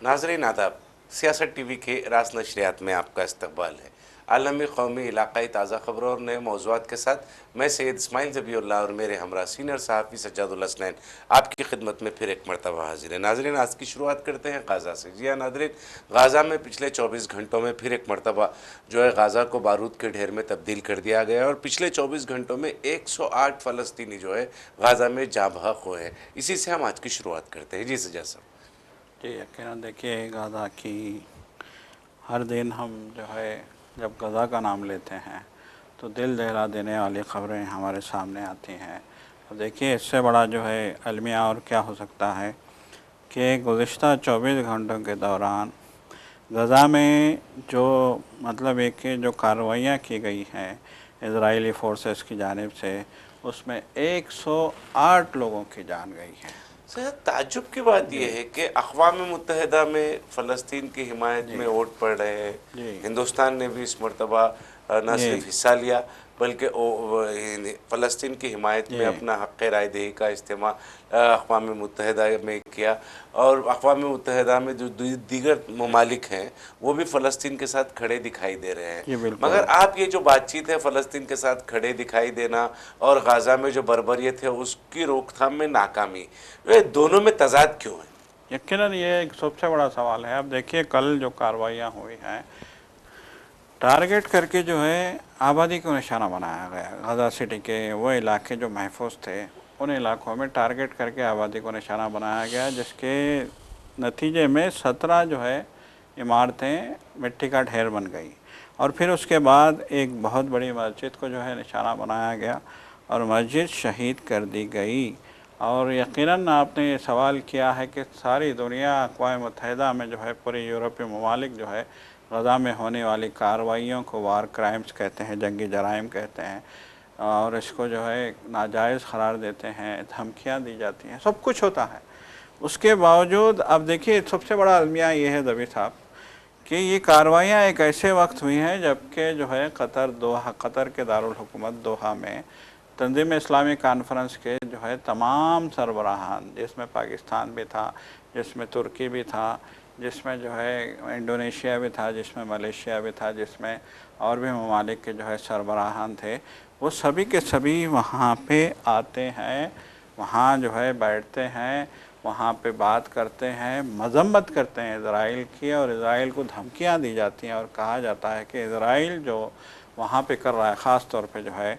नाज़रीन आदाब, सियासत टीवी के रास नशरियात में आपका इस्तकबाल है। आलमी, कौमी, इलाकाई ताज़ा खबरों और नए मौज़ूआत के साथ मैं सैयद इस्माइल ज़बीउल्लाह और मेरे हमरा सीनियर सहाफ़ी सज्जादुल हसनैन आपकी खिदमत में फिर एक मरतबा हाजिर है। नाज़रीन, आज की शुरुआत करते हैं गाज़ा से। जी हाँ नाज़रीन, गाज़ा में पिछले 24 घंटों में फिर एक मरतबा जो है गाज़ा को बारूद के ढेर में तब्दील कर दिया गया है और पिछले 24 घंटों में 108 फ़लस्तीनी जो है गाज़ा में जाँ बहक हुए हैं। इसी से हम आज की शुरुआत करते हैं। जी सज्जाद साहब। जी यकीनन देखिए, गाज़ा की हर दिन हम जो है जब गाज़ा का नाम लेते हैं तो दिल दहला देने वाली ख़बरें हमारे सामने आती हैं। और देखिए, इससे बड़ा जो है अलमिया और क्या हो सकता है कि गुज़िश्ता 24 घंटों के दौरान गाज़ा में जो मतलब एक जो कार्रवाइयाँ की गई हैं इजरायली फोर्सेस की जानिब से, उसमें 108 लोगों की जान गई है। सर, ताज्जुब की बात जी यह है कि अक़वाम मुत्तहिदा में फ़लस्तीन की हिमायत जी में वोट पड़ रहे हैं। जी हिंदुस्तान ने भी इस मरतबा न जी सिर्फ हिस्सा लिया बल्कि फ़लस्तीन की हिमायत में जी अपना हक़ राय दही का इस्तेमाल अक़वाम मुत्तहिदा में किया। और अक़वाम मुत्तहिदा में जो दीगर ममालिक हैं वो भी फ़लस्तीन के साथ खड़े दिखाई दे रहे हैं। जी मगर बिल्कुल। आप ये जो बातचीत है फ़लस्तीन के साथ खड़े दिखाई देना और गाज़ा में जो बर्बरियत है उसकी रोकथाम में नाकामी, वे दोनों में तज़ाद क्यों है? यकीनन ये एक सबसे बड़ा सवाल है। अब देखिए, कल जो कार्रवाइयाँ हुई हैं टारगेट करके जो है आबादी को निशाना बनाया गया। गाज़ा सिटी के वो इलाके जो महफूज थे उन इलाकों में टारगेट करके आबादी को निशाना बनाया गया, जिसके नतीजे में 17 जो है इमारतें मिट्टी का ढेर बन गई। और फिर उसके बाद एक बहुत बड़ी मस्जिद को जो है निशाना बनाया गया और मस्जिद शहीद कर दी गई। और यकीनन आपने ये सवाल किया है कि सारी दुनिया अक़वाम मुत्तहिदा में जो है पूरे यूरोपीय ममालिक जो है गाज़ा में होने वाली कार्रवाइयों को वार क्राइम्स कहते हैं, जंगी जराइम कहते हैं, और इसको जो है नाजायज़ करार देते हैं, धमकियाँ दी जाती हैं, सब कुछ होता है। उसके बावजूद अब देखिए, सबसे बड़ा अलमिया ये है ज़बीर साहब कि ये कार्रवाइयाँ एक ऐसे वक्त हुई हैं जबकि जो है कतर के दारुल हुकूमत दोहा में तंजीम इस्लामी कॉन्फ्रेंस के जो है तमाम सरबराहान, जिसमें पाकिस्तान भी था, जिसमें तुर्की भी था, जिसमें जो है इंडोनेशिया भी था, जिसमें मलेशिया भी था, जिसमें और भी ममालिक के जो है सरबराहान थे, वो सभी के सभी वहाँ पे आते हैं, वहाँ जो है बैठते हैं, वहाँ पे बात करते हैं, मजम्मत करते हैं इज़राइल की, और इज़राइल को धमकियाँ दी जाती हैं और कहा जाता है कि इज़राइल जो वहाँ पे कर रहा है, ख़ास तौर पे जो है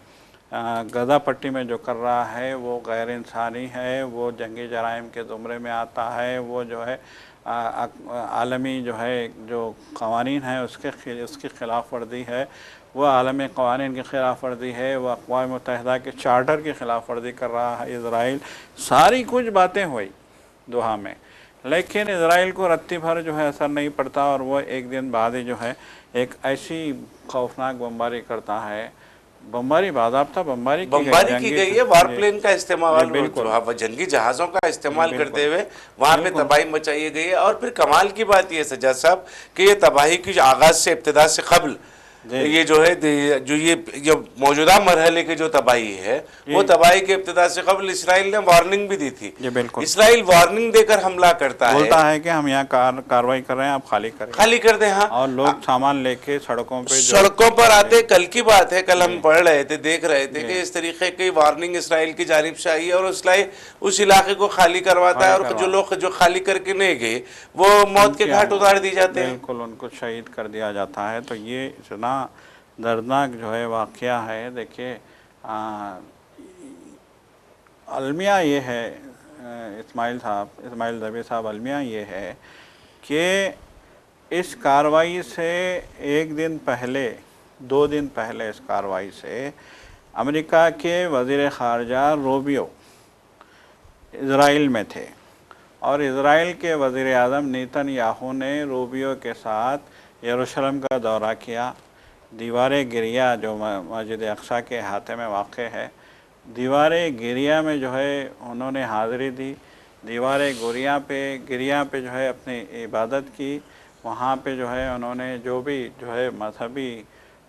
गज़ा पट्टी में जो कर रहा है वो गैर इंसानी है, वो जंगी जराइम के ज़ुमरे में आता है, वो जो है आलमी जो है जो क़वानीन है उसकी ख़िलाफ़ वर्जी है, वो आलमी क़वानीन की ख़िलाफ़ वर्जी है, वो अक़वाम मुत्तहिदा के चार्टर की ख़िलाफ़ वर्जी कर रहा है इज़राइल। सारी कुछ बातें हुई दोहा में, लेकिन इज़राइल को रत्ती भर जो है असर नहीं पड़ता और वो एक दिन बाद ही जो है एक ऐसी खौफनाक बमबारी करता है। बमबारी बाज़ाब्ता बमबारी की गई, बमबारी की जंगी गई है, जी वारप्लेन का जी इस्तेमाल, बिल्कुल जंगी जहाज़ों का जी इस्तेमाल करते बिल्कुल हुए वहाँ पे बिल्कुल तबाही मचाई गई है। और फिर कमाल की बात यह सज्जाद साहब कि ये तबाही की जो आगाज़ से इब्तिदा से कबल जी ये जो है जो ये जो मौजूदा मरहले की जो तबाही है वो जी तबाही के इब्तिदा से कबल इसराइल ने वार्निंग भी दी थी। जी बिल्कुल। इसराइल वार्निंग देकर हमला करता है, बोलता है कि हम यहाँ कार्रवाई कर रहे हैं, आप खाली करें, खाली कर दे। हाँ, और लोग सामान लेके सड़कों पे जो सड़कों पर आते। जी कल की बात है, कल हम जी पढ़ रहे थे, देख रहे थे जी कि इस तरीके की वार्निंग इसराइल की जानिब से आई है और इसराइल उस इलाके को खाली करवाता है खाली और जो करवा लोग जो खाली करके नहीं गए वो मौत के उनकी घाट उतार दी जाते हैं। बिल्कुल उनको शहीद कर दिया जाता है। तो ये इतना दर्दनाक जो है वाक़या है। देखिए, अलमिया ये है इस्माइल ज़बीर साहब, अलमिया ये है कि इस कार्रवाई से एक दिन पहले, 2 दिन पहले इस कार्रवाई से अमेरिका के वज़ीर ख़ारजा रूबियो इज़राइल में थे और इज़राइल के वज़ीर आज़म नेतन्याहू ने रूबियो के साथ यरूशलेम का दौरा किया। दीवार गिरिया जो मस्जिद अक़सा के अहाते में वाक़ है, दीवार गिरिया में जो है उन्होंने हाज़िरी दी। दीवार गिरिया पे जो है अपनी इबादत की। वहाँ पे जो है उन्होंने जो भी जो है मजहबी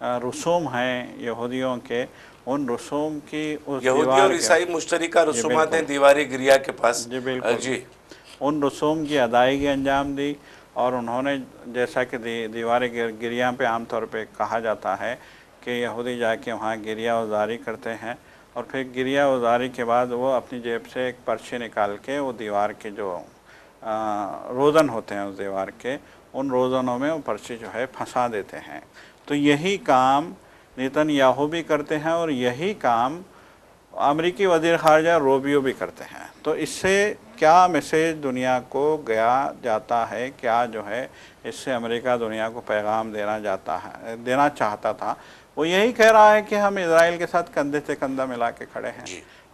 रसूम हैं यहूदियों के, उन रसूम की उस यहूदी और दीवार के ईसाई मुश्तरका जी रसूमात हैं बिल्कुल दीवारी गिरिया के पास। जी बिल्कुल जी, उन रसूम की अदायगी अंजाम दी। और उन्होंने जैसा कि दीवार गिरिया पे आमतौर पे कहा जाता है कि यहूदी जाके वहाँ गिरिया उजारी करते हैं और फिर गिरिया उजारी के बाद वो अपनी जेब से एक पर्ची निकाल के वो दीवार के जो रोज़न होते हैं उस दीवार के, उन रोज़नों में वो पर्ची जो है फंसा देते हैं। तो यही काम नेतन्याहू भी करते हैं और यही काम अमेरिकी वज़ीर ख़ारजा रूबियो भी करते हैं। तो इससे क्या मैसेज दुनिया को गया जाता है, क्या जो है इससे अमेरिका दुनिया को पैगाम देना चाहता था, वो यही कह रहा है कि हम इजराइल के साथ कंधे से कंधा मिला के खड़े हैं,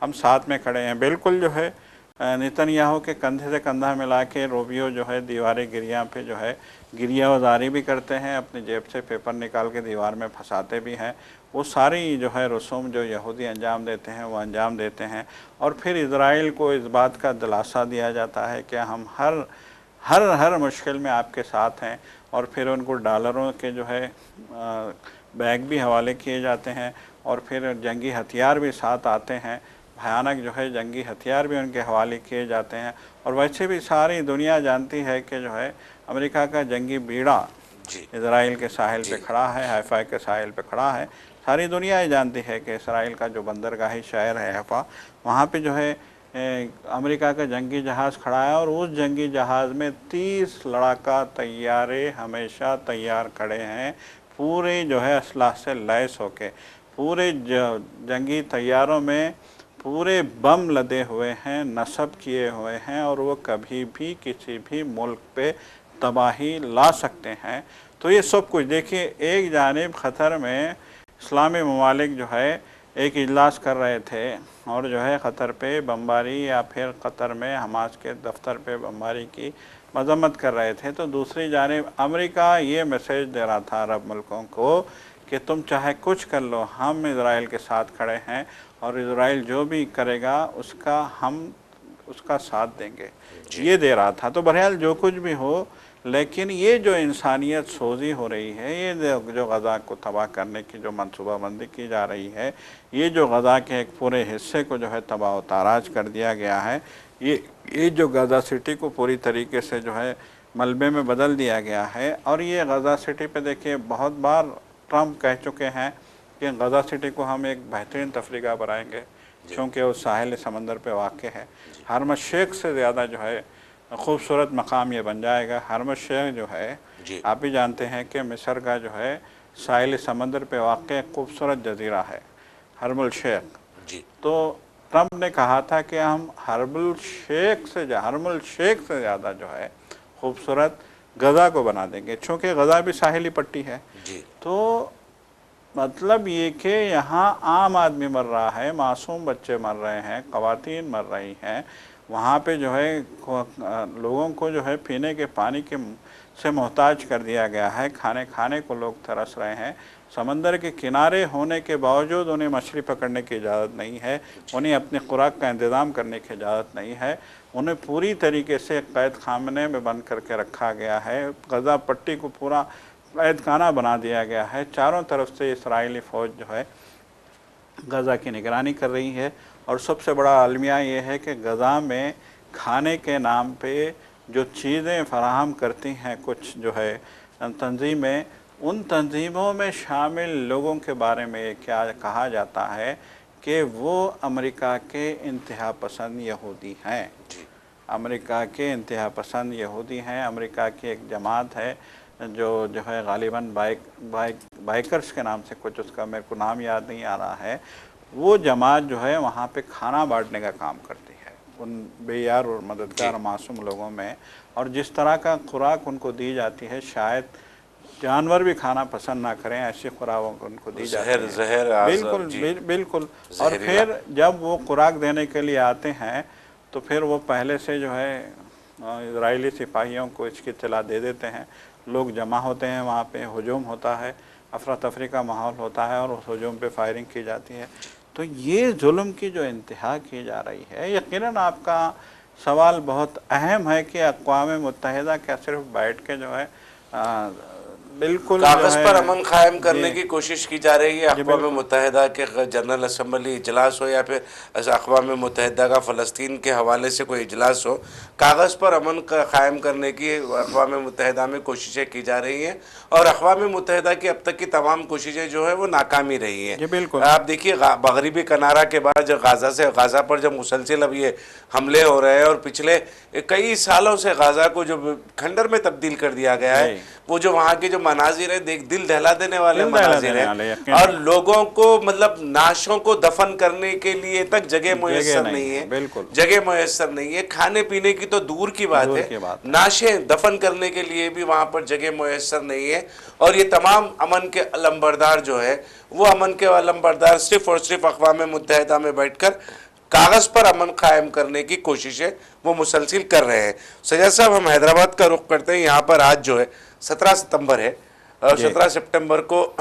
हम साथ में खड़े हैं। बिल्कुल जो है नेतन्याहू के कंधे से कंधा मिला के रूबियो जो है दीवारें गिरिया पे जो है गिरिया उजारी भी करते हैं, अपनी जेब से पेपर निकाल के दीवार में फंसाते भी हैं। वो सारी जो है रसूम जो यहूदी अंजाम देते हैं वो अंजाम देते हैं और फिर इज़राइल को इस बात का दिलासा दिया जाता है कि हम हर मुश्किल में आपके साथ हैं। और फिर उनको डॉलरों के जो है बैग भी हवाले किए जाते हैं और फिर जंगी हथियार भी साथ आते हैं, भयानक जो है जंगी हथियार भी उनके हवाले किए जाते हैं। और वैसे भी सारी दुनिया जानती है कि जो है अमेरिका का जंगी बीड़ा इज़राइल के साहिल पे खड़ा है, हैफा के साहिल पे खड़ा है। सारी दुनिया ये जानती है कि इसराइल का जो बंदरगाही शहर है हैफा, वहाँ पे जो है अमेरिका का जंगी जहाज़ खड़ा है और उस जंगी जहाज़ में 30 लड़ाका तैयारे हमेशा तैयार खड़े हैं, पूरे जो है असलाह से लैस होके। पूरे जंगी तैयारों में पूरे बम लदे हुए हैं, नस्ब किए हुए हैं और वो कभी भी किसी भी मुल्क पे तबाही ला सकते हैं। तो ये सब कुछ देखिए, एक जानिब ख़तर में इस्लामी ममालिक जो है एक इजलास कर रहे थे और जो है क़तर पे बमबारी या फिर क़तर में हमास के दफ्तर पे बमबारी की मजम्मत कर रहे थे, तो दूसरी जानिब अमेरिका ये मैसेज दे रहा था अरब मुल्कों को कि तुम चाहे कुछ कर लो, हम इज़राइल के साथ खड़े हैं और इज़राइल जो भी करेगा हम उसका साथ देंगे, ये दे रहा था। तो बहरहाल जो कुछ भी हो, लेकिन ये जो इंसानियत सोजी हो रही है, ये जो गज़ा को तबाह करने की जो मनसूबाबंदी की जा रही है, ये जो गज़ा के एक पूरे हिस्से को जो है तबाह ताराज कर दिया गया है, ये जो गज़ा सिटी को पूरी तरीके से जो है मलबे में बदल दिया गया है। और ये गज़ा सिटी पे देखिए बहुत बार ट्रम्प कह चुके हैं कि गज़ा सिटी को हम एक बेहतरीन तफरीगा बनाएंगे क्योंकि वो साहिल समंदर पे वाक़ है। हरम शेख से ज़्यादा जो है खूबसूरत मकाम ये बन जाएगा। हरम शेख जो है आप भी जानते हैं कि मिस्र का जो है साहिल समंदर पे वाक़ खूबसूरत जजीरा है हरमुल शेख। तो ट्रम्प ने कहा था कि हम हरमुल शेख से ज़्यादा जो है खूबसूरत गज़ा को बना देंगे, चूँकि गज़ा भी साहिली पट्टी है। तो मतलब ये कि यहाँ आम आदमी मर रहा है, मासूम बच्चे मर रहे हैं, ख़वातीन मर रही हैं, वहाँ पे जो है लोगों को जो है पीने के पानी के से मोहताज कर दिया गया है, खाने को लोग तरस रहे हैं। समंदर के किनारे होने के बावजूद उन्हें मछली पकड़ने की इजाज़त नहीं है, उन्हें अपनी खुराक का इंतज़ाम करने की इजाज़त नहीं है, उन्हें पूरी तरीके से कैद खाने में बंद करके रखा गया है। गज़ा पट्टी को पूरा कैद खाना बना दिया गया है। चारों तरफ से इसराइली फ़ौज जो है गज़ा की निगरानी कर रही है। और सबसे बड़ा अलमिया ये है कि गज़ा में खाने के नाम पे जो चीज़ें फराहम करती हैं कुछ जो है तंजीमें, उन तंजीमों में शामिल लोगों के बारे में क्या कहा जाता है कि वो अमेरिका के इंतहा पसंद यहूदी हैं। अमेरिका के इंतहा पसंद यहूदी हैं। अमेरिका की एक जमात है जो है गालिबन बाइकर्स के नाम से कुछ, उसका मेरे को नाम याद नहीं आ रहा है। वो जमात जो है वहाँ पे खाना बांटने का काम करती है उन बेयार और मददगार मासूम लोगों में। और जिस तरह का खुराक उनको दी जाती है, शायद जानवर भी खाना पसंद ना करें, ऐसी खुराक उनको दी जाती है। बिल्कुल। और फिर जब वो खुराक देने के लिए आते हैं तो फिर वो पहले से जो है इजरायली सिपाहियों को इसकी इत्तला दे देते हैं। लोग जमा होते हैं, वहाँ पे हुजूम होता है, अफरा तफरी का माहौल होता है और उस हुजूम पे फायरिंग की जाती है। तो ये जुल्म की जो इंतहा की जा रही है, यकीनन आपका सवाल बहुत अहम है कि अक़वाम मुत्तहिदा क्या सिर्फ बैठ के जो है बिल्कुल जो कागज पर है अमन कायम करने जी की कोशिश की जा रही है। अक़वाम बिल्कुल मुत्तहिदा के जनरल असम्बली इजलास हो या फिर अक़वाम मुत्तहिदा का फ़लस्तीन के हवाले से कोई इजलास हो, कागज़ पर अमन कायम करने की अक़वाम मुत्तहिदा में कोशिशें की जा रही हैं और अक़वाम मुत्तहिदा की अब तक की तमाम कोशिशें जो है वो नाकामी रही हैं। जी बिल्कुल आप देखिए मगरबी किनारा के बाद जब गाज़ा पर जब मुसलसिल अब ये हमले हो रहे हैं और पिछले कई सालों से गाज़ा को जो खंडर में तब्दील कर दिया गया है, जी वो जो वहाँ के जो मनाजिर है दिल दहला देने वाले दिल दहला मनाजिर देने वाले हैं यकीन और लोगों को मतलब नाशों को दफन करने के लिए तक जगह जगह मुयस्सर नहीं नहीं है है, बिल्कुल जगह मुयस्सर नहीं है। खाने पीने की तो दूर की बात दूर है, की बात है नाशें दफन करने के लिए भी वहाँ पर जगह मुयस्सर नहीं है। और ये तमाम अमन के अलंबरदार जो है वो अमन के अलंबरदार सिर्फ और सिर्फ अक़वाम मुत्तहिदा में बैठकर कागज़ पर अमन कायम करने की कोशिशें वो मुसलसिल कर रहे हैं। सजा साहब, हम हैदराबाद का रुख करते हैं। यहाँ पर आज जो है 17 सितंबर है और जी 17 सितंबर को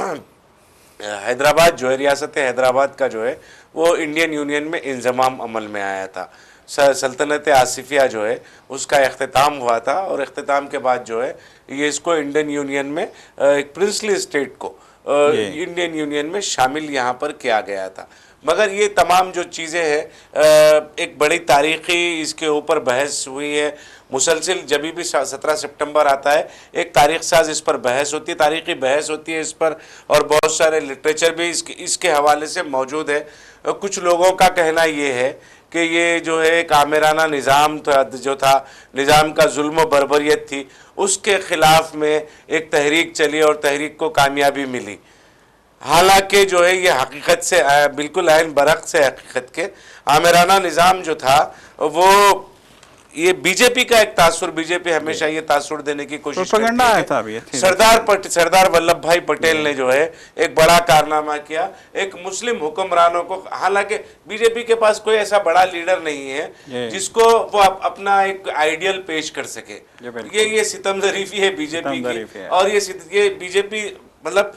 हैदराबाद जो है, रियासत हैदराबाद का जो है वो इंडियन यूनियन में इंज़माम अमल में आया था। सल्तनत आसिफिया जो है उसका इख्तिताम हुआ था और इख्तिताम के बाद जो है ये इसको इंडियन यूनियन में एक प्रिंसली स्टेट को जी इंडियन यूनियन में शामिल यहाँ पर किया गया था। मगर ये तमाम जो चीज़ें हैं एक बड़ी तारीख़ी इसके ऊपर बहस हुई है मुसलसिल। जब भी 17 सितंबर आता है एक तारीख़ साज इस पर बहस होती है, तारीख़ी बहस होती है इस पर और बहुत सारे लिटरेचर भी इसके हवाले से मौजूद है। कुछ लोगों का कहना ये है कि ये जो है एक आमिराना निज़ाम था, जो था निज़ाम का जुल्म व बर्बरियत थी, उसके ख़िलाफ़ में एक तहरीक चली और तहरीक को कामयाबी मिली। हालांकि जो है ये हकीकत से बिल्कुल ऐन बरक़्स से हकीकत के आमिराना निज़ाम जो था वो ये बीजेपी का एक तासुर, बीजेपी हमेशा ये तासुर देने की कोशिश करती प्रोपेगेंडा है। आया था अभी सरदार वल्लभ भाई पटेल ने जो है एक बड़ा कारनामा किया, एक मुस्लिम हुक्मरानों को, हालांकि बीजेपी के पास कोई ऐसा बड़ा लीडर नहीं है जिसको वो अपना एक आइडियल पेश कर सके। ये सितमज़रीफ़ी है बीजेपी की और ये बीजेपी मतलब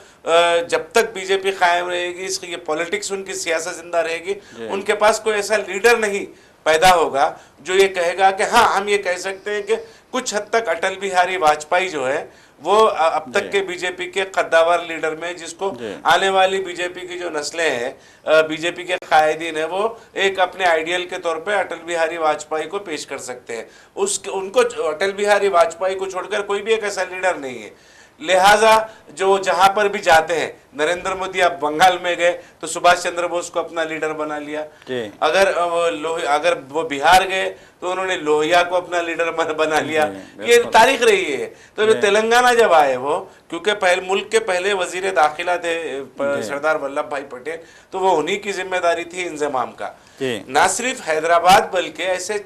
जब तक बीजेपी कायम रहेगी, इसकी ये पॉलिटिक्स उनकी सियासत जिंदा रहेगी, उनके पास कोई ऐसा लीडर नहीं पैदा होगा जो ये कहेगा कि हाँ हम ये कह सकते हैं कि कुछ हद तक अटल बिहारी वाजपेयी जो है वो अब तक के बीजेपी के कद्दावर लीडर में, जिसको आने वाली बीजेपी की जो नस्लें हैं, बीजेपी के कायदीन है, वो एक अपने आइडियल के तौर पे अटल बिहारी वाजपेयी को पेश कर सकते हैं। उनको अटल बिहारी वाजपेयी को छोड़कर कोई भी एक ऐसा लीडर नहीं है। लिहाजा जो जहां पर भी जाते हैं, नरेंद्र मोदी अब बंगाल में गए तो सुभाष चंद्र बोस को अपना लीडर बना लिया। अगर वो बिहार गए तो उन्होंने लोहिया को अपना लीडर बना लिया। ये तारीख रही है। तो तेलंगाना जब आए वो, क्योंकि मुल्क के पहले वजीर दाखिला थे सरदार वल्लभ भाई पटेल, तो वो उन्हीं की जिम्मेदारी थी इंजमाम का। ना सिर्फ हैदराबाद बल्कि ऐसे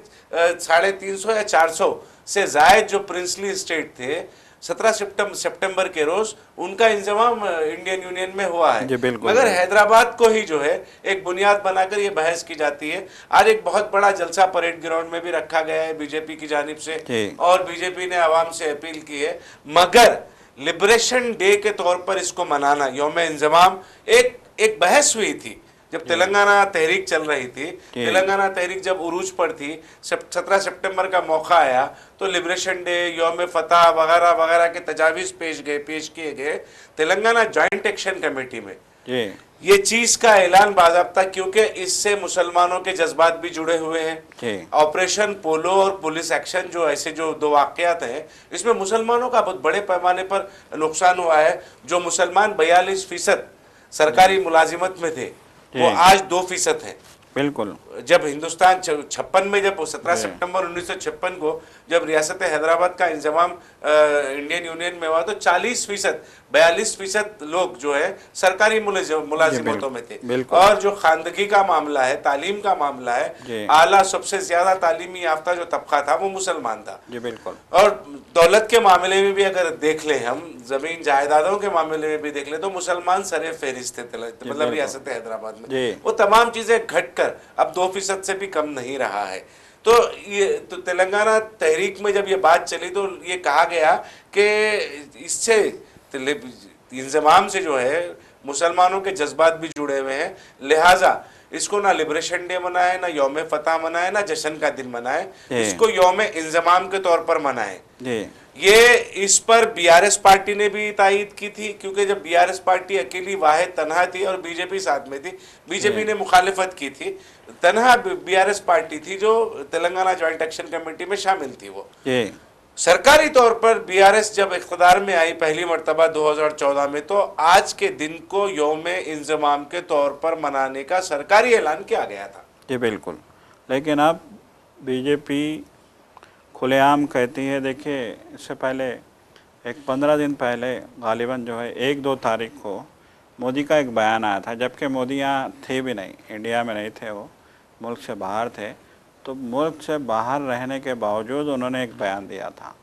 350 या 400 से जायद जो प्रिंसली स्टेट थे, 17 सितंबर के रोज उनका इंजमाम इंडियन यूनियन में हुआ है। मगर हैदराबाद को ही जो है एक बुनियाद बनाकर ये बहस की जाती है। आज एक बहुत बड़ा जलसा परेड ग्राउंड में भी रखा गया है बीजेपी की जानिब से और बीजेपी ने आवाम से अपील की है। मगर लिबरेशन डे के तौर पर इसको मनाना, यौम इंजमाम, एक बहस हुई थी जब तेलंगाना तहरीक चल रही थी। तेलंगाना तहरीक जब उरूज पर थी, 17 सितंबर का मौका आया तो लिबरेशन डे, यौम फतह वगैरह वगैरह के तजावीज़ पेश किए गए तेलंगाना जॉइंट एक्शन कमेटी में। ये चीज़ का ऐलान बाज़ाब्ता, क्योंकि इससे मुसलमानों के जज्बात भी जुड़े हुए हैं। ऑपरेशन पोलो और पुलिस एक्शन जो ऐसे जो दो वाक़यात हैं, इसमें मुसलमानों का बहुत बड़े पैमाने पर नुकसान हुआ है। जो मुसलमान 42% सरकारी मुलाजिमत में थे वो आज 2% है। बिल्कुल। जब हिंदुस्तान 56 में, जब 17 सितंबर 1956 को जब रियासत हैदराबाद का इंजमाम इंडियन यूनियन में हुआ तो 42% लोग जो है सरकारी मुलाजिमतों में थे। और जो खानदगी का मामला है, तालीम का मामला है, आला सबसे ज्यादा तालीमी याफ्ता जो तबका था वो मुसलमान था। बिल्कुल। और दौलत के मामले में भी अगर देख लें, हम जमीन जायदादों के मामले में भी देख लें तो मुसलमान सरे फहरिस्त थे मतलब रियासत हैदराबाद में। वो तमाम चीजें घटकर अब 2% से भी कम नहीं रहा है। तो तेलंगाना तहरीक में जब ये बात चली तो ये कहा गया कि इससे इंजमाम से जो है मुसलमानों के जज्बात भी जुड़े हुए हैं, लिहाजा इसको ना लिबरेशन डे मनाए, ना यौम फतह मनाए, ना जश्न का दिन मनाए, जी। इसको यौम इंजमाम के तौर पर मनाए। जी ये इस पर बीआरएस पार्टी ने भी तायीद की थी, क्योंकि जब बीआरएस पार्टी अकेली वाहिद तनहा थी और बीजेपी साथ में थी, बीजेपी ने मुखालिफत की थी, तनहा बीआरएस पार्टी थी जो तेलंगाना जॉइंट एक्शन कमेटी में शामिल थी। वो जी सरकारी तौर पर बीआरएस जब इख्तिदार में आई पहली मर्तबा 2014 में, तो आज के दिन को यौम इंजमाम के तौर पर मनाने का सरकारी ऐलान किया गया था। जी बिल्कुल। लेकिन अब बीजेपी खुलेआम कहती है, देखिए इससे पहले एक 15 दिन पहले गालिबन जो है 1-2 तारीख को मोदी का एक बयान आया था, जबकि मोदी यहाँ थे भी नहीं, इंडिया में नहीं थे, वो मुल्क से बाहर थे। तो मुल्क से बाहर रहने के बावजूद उन्होंने एक बयान दिया था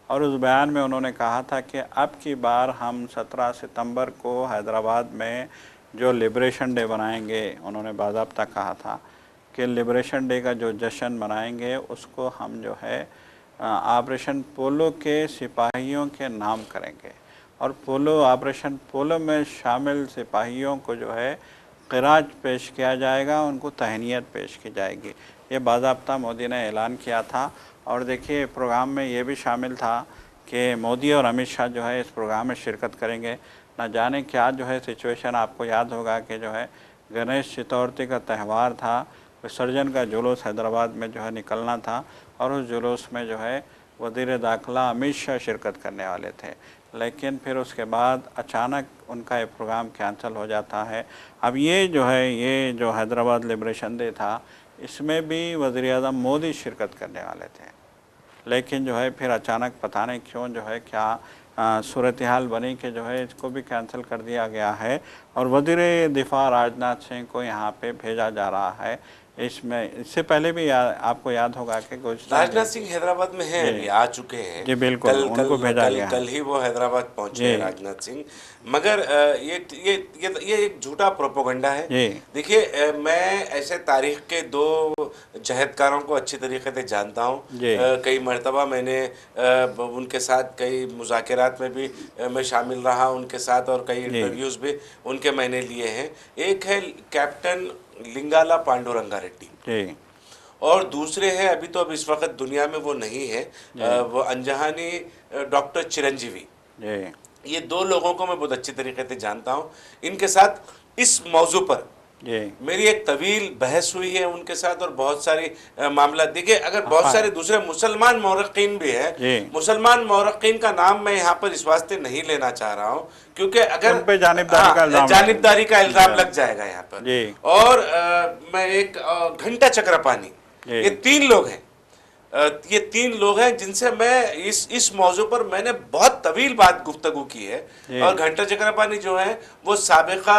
और उस बयान में उन्होंने कहा था कि अब की बार हम 17 सितंबर को हैदराबाद में जो लिबरेशन डे बनाएंगे, उन्होंने बाज़ाब्ता कहा था कि लिबरेशन डे का जो जश्न मनाएंगे उसको हम जो है ऑपरेशन पोलो के सिपाहियों के नाम करेंगे और पोलो ऑपरेशन पोलो में शामिल सिपाहियों को जो है क़िराज पेश किया जाएगा, उनको तहनीत पेश की जाएगी। ये बाज़ाब्ता मोदी ने ऐलान किया था। और देखिए प्रोग्राम में ये भी शामिल था कि मोदी और अमित शाह जो है इस प्रोग्राम में शिरकत करेंगे। ना जाने क्या जो है सिचुएशन, आपको याद होगा कि जो है गणेश चतुर्थी का त्यौहार था, विसर्जन का जुलूस हैदराबाद में जो है निकलना था और उस जुलूस में जो है वज़ीर दाखिला अमित शाह शिरकत करने वाले थे, लेकिन फिर उसके बाद अचानक उनका ये प्रोग्राम कैंसिल हो जाता है। अब ये जो है, ये जो हैदराबाद लिबरेशन डे था, इसमें भी वज़ीर आज़म मोदी शिरकत करने वाले थे, लेकिन जो है फिर अचानक पता नहीं क्यों जो है क्या सूरत हाल बनी कि जो है इसको भी कैंसिल कर दिया गया है और वज़ीर दिफा राजनाथ सिंह को यहाँ पे भेजा जा रहा है। इसमें इससे पहले भी आपको याद होगा कि राजनाथ सिंह हैदराबाद में हैं, अभी आ चुके हैं। जी बिल्कुल, उनको भेजा गया है। कल ही वो हैदराबाद पहुंचे हैं राजनाथ सिंह। मगर ये एक झूठा प्रोपोगंडा है। देखिए मैं ऐसे तारीख के 2 जहदकारों को अच्छी तरीके से जानता हूँ। कई मरतबा मैंने उनके साथ कई मुज़ाकरात में भी मैं शामिल रहा उनके साथ, और कई इंटरव्यूज़ भी उनके मैंने लिए हैं। एक है कैप्टन लिंगाला पांडुरंगा रेड्डी और दूसरे हैं, अभी तो अब इस वक्त दुनिया में वो नहीं है, वो अनजहानी डॉक्टर चिरंजीवी। ये 2 लोगों को मैं बहुत अच्छी तरीके से जानता हूँ। इनके साथ इस मौजू पर मेरी एक तवील बहस हुई है उनके साथ और बहुत सारी मामला। देखिए अगर बहुत सारे दूसरे मुसलमान मौरक़ीन भी हैं, मुसलमान मौरक़ीन का नाम मैं यहाँ पर इस वास्ते नहीं लेना चाह रहा हूँ क्योंकि अगर जानिबदारी का इल्ज़ाम लग जाएगा यहाँ पर। और मैं एक घंटा चक्रपानी, ये 3 लोग हैं, ये 3 लोग हैं जिनसे मैं इस मौजू पर मैंने बहुत तवील बात गुफ्तगू की है। और घंटा चक्रपानी जो है वो साबिका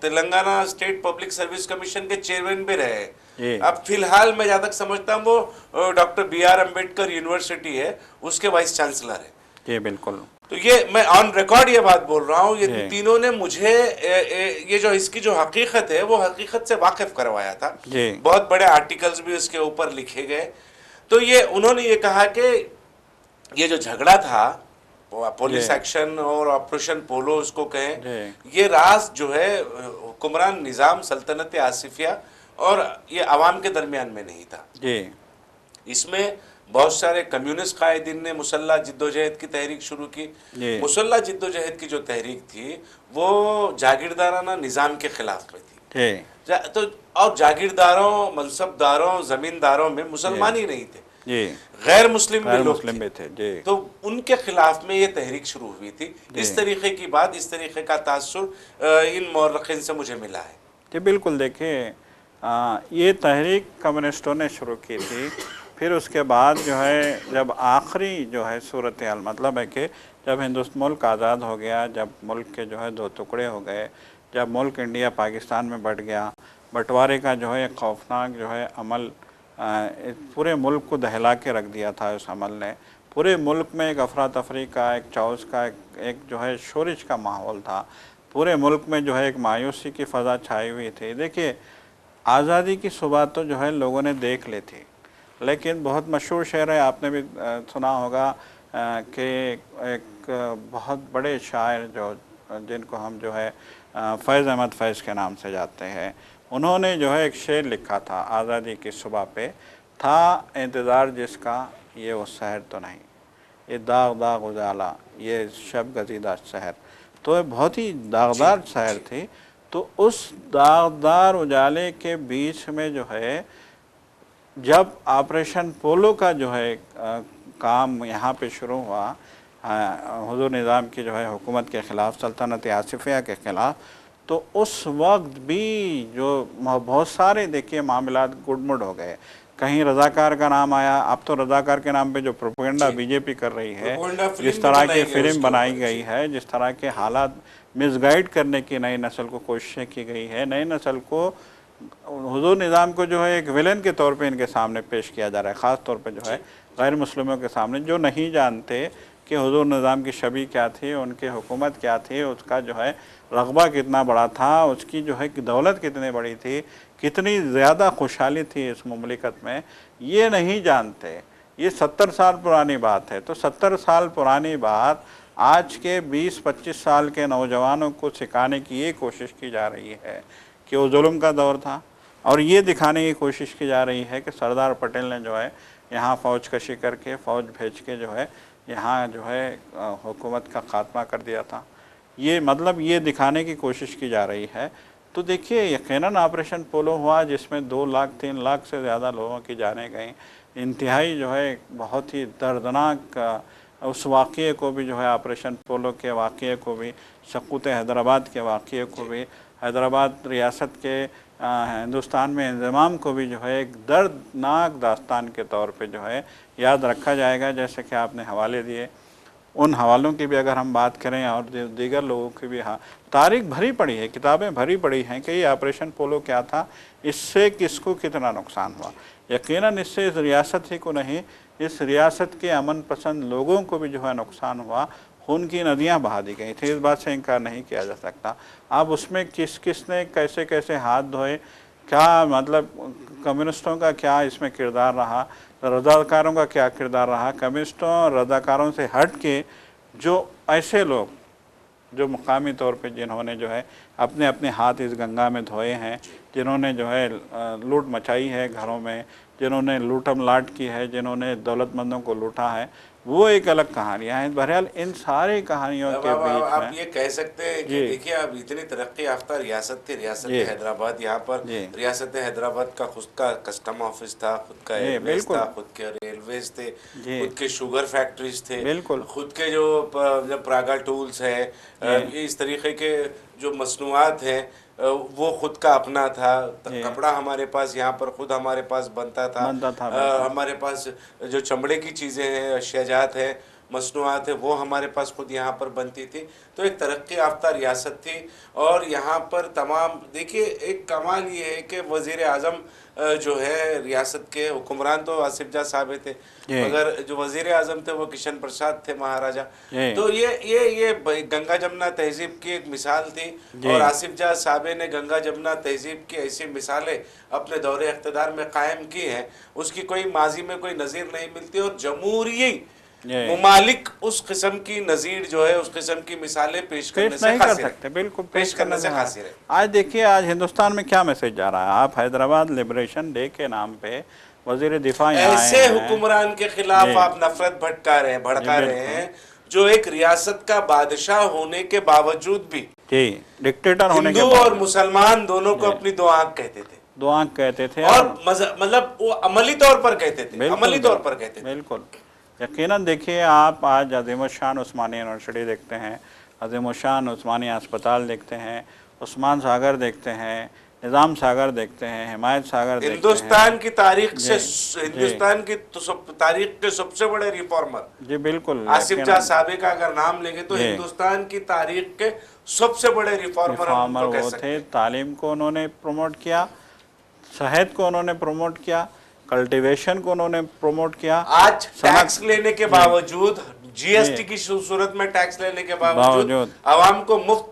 Telangana state public service commission के चेयरमैन भी रहे। अब फिलहाल मैं जहाँ तक समझता हूँ वो डॉक्टर BR अम्बेडकर यूनिवर्सिटी है, उसके वाइस चांसलर है। जी बिल्कुल। तो ये मैं ऑन रिकॉर्ड ये बात बोल रहा हूँ, ये तीनों ने मुझे ये जो इसकी जो हकीकत है वो हकीकत से वाकिफ करवाया था। बहुत बड़े आर्टिकल्स भी उसके ऊपर लिखे गए। तो ये उन्होंने ये कहा कि ये जो झगड़ा था, पुलिस एक्शन और ऑपरेशन पोलो उसको कहें, ये राज जो है हुक्मरान निज़ाम सल्तनत आसिफिया और ये अवाम के दरमियान में नहीं था। इसमें बहुत सारे कम्युनिस्ट कायदीन ने मुसल्ला जिद्दोजहद की तहरीक शुरू की। मुसल्ला जिद्दोजहद की जो तहरीक थी वो जागीरदाराना निज़ाम के खिलाफ में थी। तो और जागीरदारों, मनसबदारों, ज़मींदारों में मुसलमान ही नहीं थे, गैर मुस्लिम भी लोग थे। तो उनके खिलाफ में ये तहरीक शुरू हुई थी। इस तरीके की बात, इस तरीके का तासुर इन मौरख़ीन से मुझे मिला है। जी बिल्कुल। देखिए ये तहरीक कम्युनिस्टों ने शुरू की थी, फिर उसके बाद जो है जब आखिरी जो है सूरत हाल, मतलब है कि जब हिंदुस्तान मुल्क आज़ाद हो गया, जब मुल्क के जो है 2 टुकड़े हो गए, जब मुल्क इंडिया पाकिस्तान में बट गया, बंटवारे का जो है खौफनाक जो है अमल पूरे मुल्क को दहला के रख दिया था। उस अमल ने पूरे मुल्क में एक अफरा तफरी का, एक चौस का, एक जो है शोरिश का माहौल था। पूरे मुल्क में जो है एक मायूसी की फ़ज़ा छाई हुई थी। देखिए आज़ादी की सुबह तो जो है लोगों ने देख ली थी, लेकिन बहुत मशहूर शेर है, आपने भी सुना होगा कि एक बहुत बड़े शायर जो जिनको हम जो है फैज़ अहमद फैज़ के नाम से जाते हैं, उन्होंने जो है एक शेर लिखा था आज़ादी की सुबह पे, था इंतज़ार जिसका ये वो शहर तो नहीं, ये दाग दाग उजाला ये शब गजीदा शहर। तो ये बहुत ही दागदार शहर थी। तो उस दागदार उजाले के बीच में जो है जब ऑपरेशन पोलो का जो है काम यहाँ पे शुरू हुआ, हुजूर निज़ाम की जो है हुकूमत के ख़िलाफ़, सल्तनत आसिफिया के ख़िलाफ़, तो उस वक्त भी जो बहुत सारे देखिए मामलात गुडमुड हो गए। कहीं रज़ाकार का नाम आया, अब तो रज़ाकार के नाम पे जो प्रोपेगेंडा बीजेपी कर रही है, जिस तरह की फिल्म बनाई गई है, जिस तरह के हालात मिसगाइड करने की नई नस्ल को कोशिशें की गई है, नई नस्ल को हुजूर निज़ाम को जो है एक विलन के तौर पे इनके सामने पेश किया जा रहा है, ख़ास तौर पे जो है गैर मुस्लिमों के सामने, जो नहीं जानते कि हुजूर निज़ाम की शबी क्या थी, उनकी हुकूमत क्या थी, उसका जो है रग़बा कितना बड़ा था, उसकी जो है दौलत कितनी बड़ी थी, कितनी ज़्यादा खुशहाली थी इस मुमलिकत में, ये नहीं जानते। ये 70 साल पुरानी बात है। तो 70 साल पुरानी बात आज के 20-25 साल के नौजवानों को सिखाने की ये कोशिश की जा रही है कि वो जुल्म का दौर था, और ये दिखाने की कोशिश की जा रही है कि सरदार पटेल ने जो है यहाँ फ़ौज कशी करके, फ़ौज भेज के जो है यहाँ जो है हुकूमत का ख़ात्मा कर दिया था। ये मतलब ये दिखाने की कोशिश की जा रही है। तो देखिए यकीनन ऑपरेशन पोलो हुआ जिसमें 2 लाख 3 लाख से ज़्यादा लोगों की जानें गईं। इंतहाई जो है बहुत ही दर्दनाक उस वाक़ये को भी जो है, ऑपरेशन पोलो के वाक़ये को भी, सकूत हैदराबाद के वाक़ये को भी, हैदराबाद रियासत के हिंदुस्तान में इंज़माम को भी जो है एक दर्दनाक दास्तान के तौर पे जो है याद रखा जाएगा। जैसे कि आपने हवाले दिए, उन हवालों की भी अगर हम बात करें और दीगर लोगों की भी, हाँ, तारीख भरी पड़ी है, किताबें भरी पड़ी हैं कि ये ऑपरेशन पोलो क्या था, इससे किसको कितना नुकसान हुआ। यकीनन इससे इस रियासत ही को नहीं, इस रियासत के अमन पसंद लोगों को भी जो है नुकसान हुआ, खून की नदियाँ बहा दी गई थी, इस बात से इनकार नहीं किया जा सकता। अब उसमें किस किस ने कैसे कैसे हाथ धोए, क्या मतलब कम्युनिस्टों का क्या इसमें किरदार रहा, रज़ाकारों का क्या किरदार रहा, कम्युनिस्टों और रज़ाकारों से हट के जो ऐसे लोग जो मुकामी तौर पे जिन्होंने जो है अपने अपने हाथ इस गंगा में धोए हैं, जिन्होंने जो है लूट मचाई है घरों में, जिन्होंने लूटम लाट की है, जिन्होंने दौलतमंदों को लूटा है, वो एक अलग कहानियाँ हैं। बहरहाल इन सारी कहानियों के बीच आप में ये कह सकते हैं कि देखिए अब इतनी तरक्की याफ्ता रियासत थी, रियासत हैदराबाद, यहाँ पर रियासत हैदराबाद का खुद का कस्टम ऑफिस था, खुद का एयरवेज था, खुद के रेलवेज थे, खुद के शुगर फैक्ट्रीज थे, खुद के जो प्रागा टूल्स है, इस तरीके के जो मसनूआत हैं वो खुद का अपना था। कपड़ा हमारे पास यहाँ पर खुद हमारे पास बनता था, हमारे पास जो चमड़े की चीज़ें हैं, अशियाजात हैं, मसनूआत है, वो हमारे पास खुद यहाँ पर बनती थी। तो एक तरक्की याफ्ता रियासत थी। और यहाँ पर तमाम देखिए एक कमाल ये है कि वज़ीर आज़म जो है रियासत के हुक्मरान तो आसिफ जाह साहब थे, मगर जो वज़ीर आज़म थे वो किशन प्रसाद थे, महाराजा। तो ये गंगा जमुना तहजीब की एक मिसाल थी, और आसिफ जाह साहब ने गंगा जमुना तहजीब की ऐसी मिसालें अपने दौरे इख्तिदार में कायम की हैं, उसकी कोई माजी में कोई नज़ीर नहीं मिलती। और जमहूरी मुमालिक उस किस्म की नज़ीर जो है, उस किस्म की मिसालें पेश करने से कर सकते, बिल्कुल पेश करने से खासिर है। आज देखिए आज हिंदुस्तान में क्या मैसेज जा रहा है। आप हैदराबाद लिबरेशन डे के नाम पे वजीर दिफा ऐसे हुक्मरान के खिलाफ आप नफरत भड़का रहे हैं जो एक रियासत का बादशाह होने के बावजूद भी डिक्टेटर होने के हिंदू और मुसलमान दोनों को अपनी दो आंख कहते थे, और मतलब वो अमली तौर पर कहते थे, अमली तौर पर कहते थे। बिल्कुल यकीनन। देखिए आप आज अज़ीमुशान उस्मानिया यूनिवर्सिटी देखते हैं, अज़ीमुशान उस्मानिया अस्पताल देखते हैं, उस्मान सागर देखते हैं, निज़ाम सागर देखते हैं, हिमायत सागर देखते हैं। हिंदुस्तान की तारीख से, हिंदुस्तान की तारीख के सबसे बड़े रिफॉर्मर जी बिल्कुल आसिफ जाह साहब का अगर नाम लेंगे तो हिंदुस्तान की तारीख के सबसे बड़े रिफॉर्मर वो थे। तालीम को उन्होंने प्रमोट किया, सेहत को उन्होंने प्रमोट किया, कल्टीवेशन को उन्होंने प्रमोट किया। आज टैक्स लेने के बावजूद, जीएसटी की सूरत में टैक्स लेने के बावजूद आवाम को मुफ्त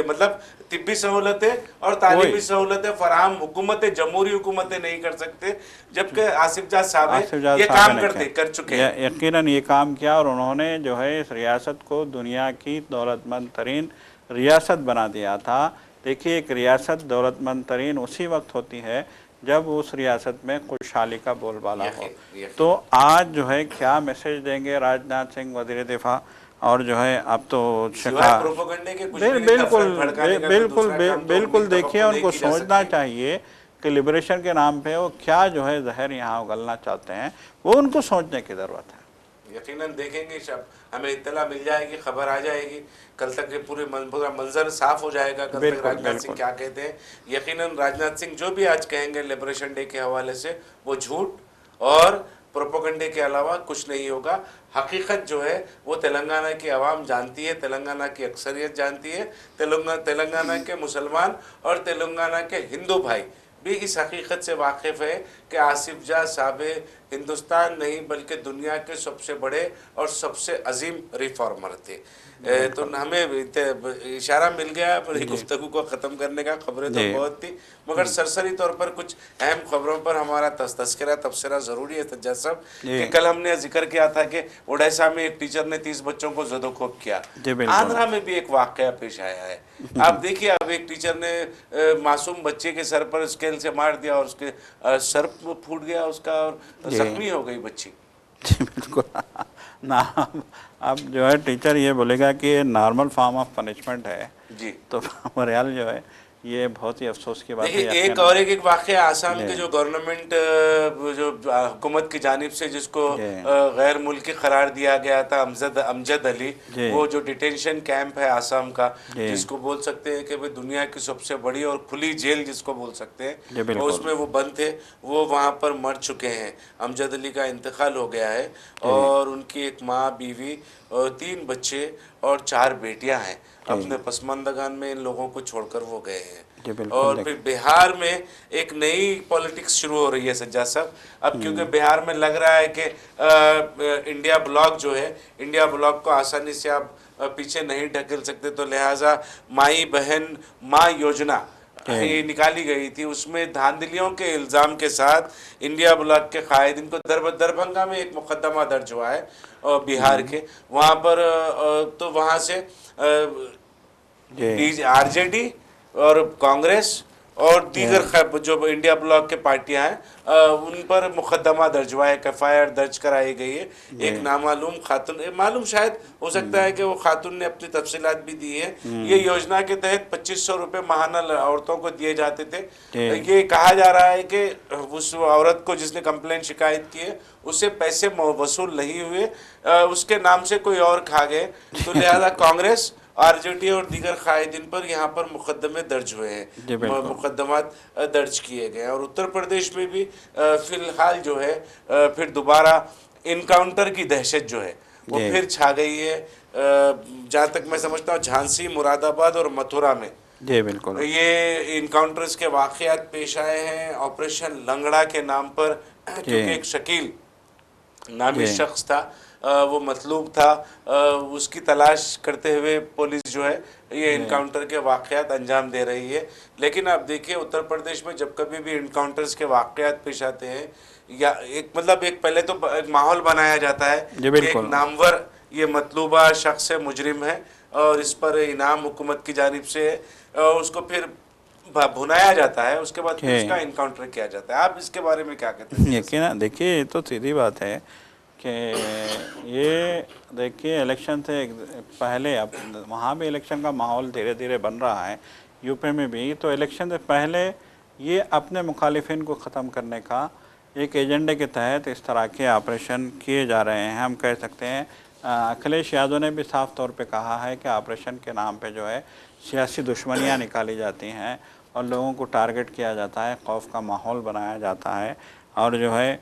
मतलब तिब्बी सहूलतें और तालीमी सहूलतें फराहम हुकूमतें, जमहूरी हुकूमतें नहीं कर सकते, जबकि आसिफ जाह साहब ये काम कर चुके हैं। यकीनन ये काम किया, और उन्होंने जो है इस रियासत को दुनिया की दौलतमंद तरीन रियासत बना दिया था। देखिए एक रियासत दौलतमंद तरीन उसी वक्त होती है जब उस रियासत में खुशहाली का बोलबाला हो। यकीन यकीन तो आज जो है क्या मैसेज देंगे राजनाथ सिंह वज़ीर दिफा, और जो है अब तो सिवाय शिखा प्रोपोगंडे के कुछ भी नहीं था। बिल्कुल भड़काने का कोई बिल्कुल दूसरा काम तो बिल्कुल उम्मीद देखिए तवक्को नहीं उनको की जा सोचना सकती। चाहिए कि लिबरेशन के नाम पे वो क्या जो है जहर यहाँ उगलना चाहते हैं, वो उनको सोचने की ज़रूरत है। यकीनन देखेंगे, सब हमें इत्तला मिल जाएगी, खबर आ जाएगी, कल तक ये पूरा मंजर साफ हो जाएगा। कल तक बिल्कुल राजनाथ सिंह बिल्कुल क्या कहते हैं। यकीनन राजनाथ सिंह जो भी आज कहेंगे लिबरेशन डे के हवाले से, वो झूठ और प्रोपोगंडे के अलावा कुछ नहीं होगा। हकीकत जो है वो तेलंगाना की आवाम जानती है, तेलंगाना की अक्सरियत जानती है, तेलंगाना के मुसलमान और तेलंगाना के हिंदू भाई भी इस हकीकत से वाकिफ़ है कि आसिफ जाह साहब हिंदुस्तान नहीं बल्कि दुनिया के सबसे बड़े और सबसे अजीम रिफॉर्मर थे। तो हमें इशारा मिल गया अपनी गुफ्तगू को ख़त्म करने का। खबरें तो जी बहुत थी, मगर सरसरी तौर पर कुछ अहम खबरों पर हमारा तस्करा तबसरा ज़रूरी है सज्जाद साहब। कि कल हमने जिक्र किया था कि ओडिशा में एक टीचर ने 30 बच्चों को ज़दोखोब किया। जी बिल्कुल आंध्रा में भी एक वाक़या पेश आया है। आप देखिए, अब एक टीचर ने मासूम बच्चे के सर पर स्केल से मार दिया और उसके सर फूट गया उसका, और जी जख्मी हो गई बच्ची। जी बिल्कुल ना अब जो है टीचर ये बोलेगा कि ये नॉर्मल फॉर्म ऑफ पनिशमेंट है, जी तो मेमोरियल जो है ये बहुत ही अफसोस की बात है। देखिए, एक यकीनन और एक वाक़या आसाम जी के जो गवर्नमेंट जो हुकूमत की जानिब से जिसको जी गैर मुल्की करार दिया गया था, अमजद अली, जी वो जो डिटेंशन कैंप है आसाम का, जी जिसको बोल सकते हैं कि भाई दुनिया की सबसे बड़ी और खुली जेल जिसको बोल सकते हैं, जी और बिल्कुल उसमें वो बंद थे, वो वहाँ पर मर चुके हैं। अमजद अली का इंतकाल हो गया है, जी और उनकी एक माँ, बीवी और 3 बच्चे और 4 बेटियां हैं। जी अपने पसमानदगान में इन लोगों को छोड़कर वो गए हैं। जी बिल्कुल और देख फिर बिहार में एक नई पॉलिटिक्स शुरू हो रही है सज्जाद साहब। अब क्योंकि बिहार में लग रहा है कि इंडिया ब्लॉक जो है, इंडिया ब्लॉक को आसानी से आप पीछे नहीं ढकेल सकते, तो लिहाजा माई बहन माँ योजना ये निकाली गई थी। उसमें धांधलियों के इल्ज़ाम के साथ इंडिया ब्लॉक के कायदीन को दरभंगा में एक मुकदमा दर्ज हुआ है बिहार के वहाँ पर। तो वहाँ से जी आरजेडी और कांग्रेस और दीगर जो इंडिया ब्लॉक के पार्टियां हैं उन पर मुकदमा दर्ज हुआ है, एफआईआर दर्ज कराई गई है। एक नामालूम खातून, मालूम शायद हो सकता है कि वो खातून ने अपनी तफसीलात भी दी है। ये योजना के तहत 2500 रुपये माहाना औरतों को दिए जाते थे। ये कहा जा रहा है कि उस औरत को जिसने कंप्लेंट शिकायत की है उससे पैसे वसूल नहीं हुए, उसके नाम से कोई और खा गए, तो लिहाजा कांग्रेस, आरजेडी और दीगर कायदीन पर यहाँ पर मुकदमे दर्ज हुए हैं, मुकदमात दर्ज किए गए हैं। और उत्तर प्रदेश में भी फिलहाल जो है फिर दोबारा इनकाउंटर की दहशत जो है वो फिर छा गई है। जहाँ तक मैं समझता हूँ झांसी, मुरादाबाद और मथुरा में जी बिल्कुल ये इनकाउंटर्स के वाक़यात पेश आए हैं ऑपरेशन लंगड़ा के नाम पर, क्योंकि एक शकील नामी शख्स था, वो मतलूब था, उसकी तलाश करते हुए पुलिस जो है ये इनकाउंटर के वाक़यात अंजाम दे रही है। लेकिन आप देखिए, उत्तर प्रदेश में जब कभी भी इनकाउंटर्स के वाक़यात पेश आते हैं, या एक मतलब एक पहले तो एक माहौल बनाया जाता है कि एक नामवर ये मतलूबा शख्स है, मुजरिम है, और इस पर इनाम हुकूमत की जानिब से उसको फिर भुनाया जाता है, उसके बाद फिर उसका इनकाउंटर किया जाता है। आप इसके बारे में क्या कहते हैं? यकीन देखिए, ये तो सीधी बात है कि ये देखिए इलेक्शन से पहले, अब वहाँ भी इलेक्शन का माहौल धीरे धीरे बन रहा है, यूपी में भी। तो इलेक्शन से पहले ये अपने मुखालिफिन को ख़त्म करने का एक एजेंडे के तहत इस तरह के ऑपरेशन किए जा रहे हैं। हम कह सकते हैं अखिलेश यादव ने भी साफ तौर पे कहा है कि ऑपरेशन के नाम पे जो है सियासी दुश्मनियाँ निकाली जाती हैं और लोगों को टारगेट किया जाता है, खौफ का माहौल बनाया जाता है। और जो है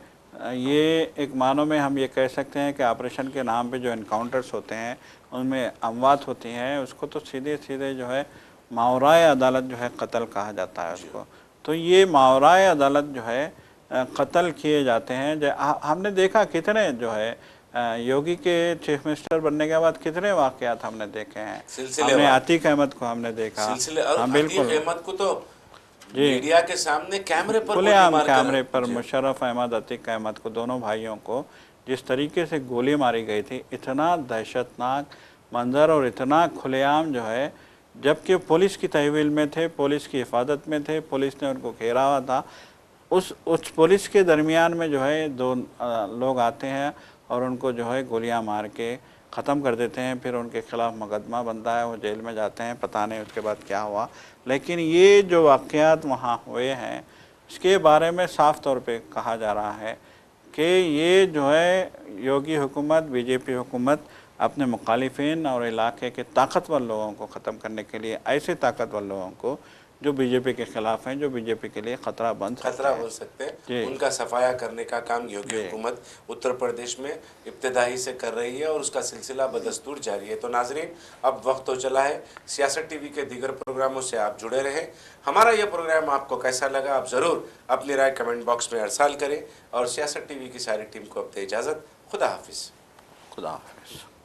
ये एक मानों में हम ये कह सकते हैं कि ऑपरेशन के नाम पे जो इनकाउंटर्स होते हैं उनमें अमवात होती हैं, उसको तो सीधे सीधे जो है मावराए अदालत जो है कत्ल कहा जाता है उसको। तो ये मावराए अदालत जो है कत्ल किए जाते हैं। जो हमने देखा कितने जो है योगी के चीफ मिनिस्टर बनने के बाद कितने वाक़यात हमने देखे हैं। हमने आतिक अहमद को हमने देखा, हाँ बिल्कुल, अहमद को तो मीडिया के सामने कैमरे पर खुलेआम कैमरे पर मुशर्रफ अहमद, अतीक अहमद को, दोनों भाइयों को जिस तरीके से गोली मारी गई थी, इतना दहशतनाक मंजर और इतना खुलेआम जो है जबकि पुलिस की तहवील में थे, पुलिस की हिफाजत में थे, पुलिस ने उनको घेरा हुआ था। उस पुलिस के दरमियान में जो है दो लोग आते हैं और उनको जो है गोलियां मार के ख़त्म कर देते हैं। फिर उनके ख़िलाफ़ मुकदमा बनता है, वो जेल में जाते हैं, पता नहीं उसके बाद क्या हुआ। लेकिन ये जो वाक़यात वहाँ हुए हैं इसके बारे में साफ़ तौर पे कहा जा रहा है कि ये जो है योगी हुकूमत, बीजेपी हुकूमत अपने मुखालिफिन और इलाके के ताकतवर लोगों को ख़त्म करने के लिए, ऐसे ताकतवर लोगों को जो बीजेपी के ख़िलाफ़ हैं, जो बीजेपी के लिए ख़तरा बन सकते हैं, जी। उनका सफाया करने का काम योगी जी। हुकूमत उत्तर प्रदेश में इब्तदाई से कर रही है और उसका सिलसिला बदस्तूर जारी है। तो नाजरीन, अब वक्त तो चला है, सियासत टीवी के दीगर प्रोग्रामों से आप जुड़े रहें। हमारा यह प्रोग्राम आपको कैसा लगा, आप ज़रूर अपनी राय कमेंट बॉक्स में अरसाल करें और सियासत टीवी की सारी टीम को अब दे इजाज़त। खुदा हाफिज़। खुदा हाफिज़।